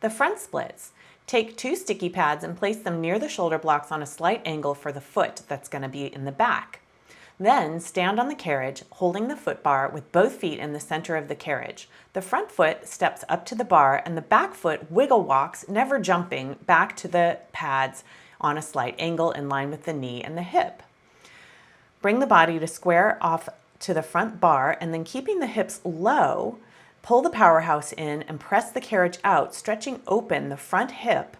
The front splits. Take 2 sticky pads and place them near the shoulder blocks on a slight angle for the foot that's going to be in the back. Then stand on the carriage, holding the foot bar with both feet in the center of the carriage. The front foot steps up to the bar and the back foot wiggle walks, never jumping, back to the pads on a slight angle in line with the knee and the hip. Bring the body to square off to the front bar and then keeping the hips low, pull the powerhouse in and press the carriage out, stretching open the front hip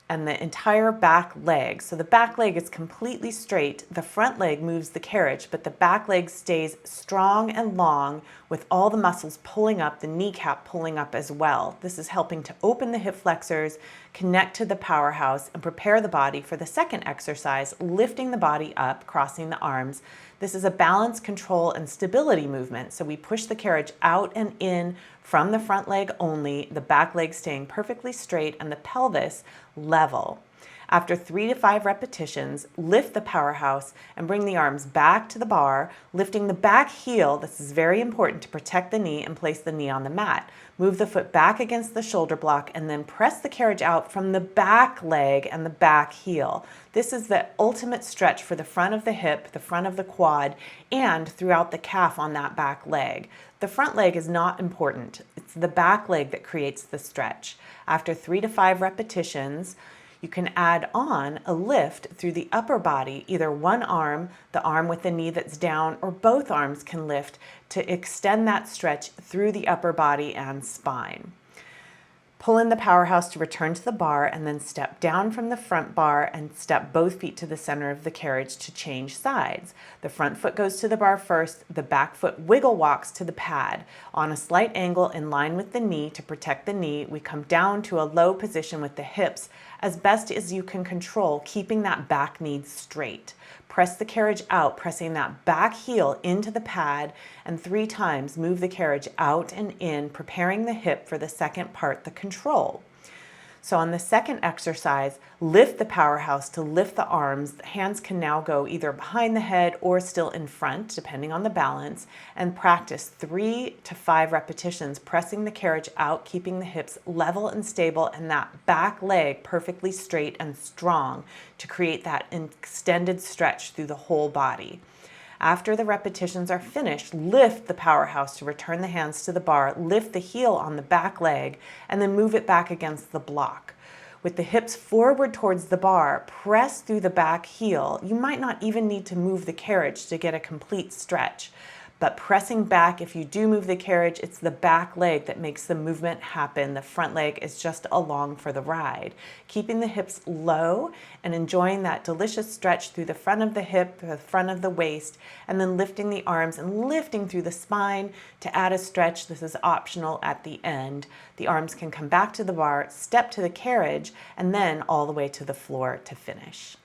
and the entire back leg. So the back leg is completely straight. The front leg moves the carriage, but the back leg stays strong and long with all the muscles pulling up, the kneecap pulling up as well. This is helping to open the hip flexors, connect to the powerhouse, and prepare the body for the second exercise, lifting the body up, crossing the arms. This is a balance, control, and stability movement. So we push the carriage out and in from the front leg only, the back leg staying perfectly straight and the pelvis level. After 3 to 5 repetitions, lift the powerhouse and bring the arms back to the bar, lifting the back heel. This is very important to protect the knee and place the knee on the mat. Move the foot back against the shoulder block and then press the carriage out from the back leg and the back heel. This is the ultimate stretch for the front of the hip, the front of the quad, and throughout the calf on that back leg. The front leg is not important. It's the back leg that creates the stretch. After 3 to 5 repetitions, you can add on a lift through the upper body, either one arm, the arm with the knee that's down, or both arms can lift to extend that stretch through the upper body and spine. Pull in the powerhouse to return to the bar and then step down from the front bar and step both feet to the center of the carriage to change sides. The front foot goes to the bar first, the back foot wiggle walks to the pad. On a slight angle in line with the knee to protect the knee, we come down to a low position with the hips as best as you can control, keeping that back knee straight. Press the carriage out, pressing that back heel into the pad, and 3 times move the carriage out and in, preparing the hip for the second part, the control. So on the second exercise, lift the powerhouse to lift the arms. The hands can now go either behind the head or still in front, depending on the balance, and practice 3 to 5 repetitions, pressing the carriage out, keeping the hips level and stable, and that back leg perfectly straight and strong to create that extended stretch through the whole body. After the repetitions are finished, lift the powerhouse to return the hands to the bar, lift the heel on the back leg, and then move it back against the block. With the hips forward towards the bar, press through the back heel. You might not even need to move the carriage to get a complete stretch. But pressing back, if you do move the carriage, it's the back leg that makes the movement happen. The front leg is just along for the ride. Keeping the hips low and enjoying that delicious stretch through the front of the hip, the front of the waist, and then lifting the arms and lifting through the spine to add a stretch. This is optional at the end. The arms can come back to the bar, step to the carriage, and then all the way to the floor to finish.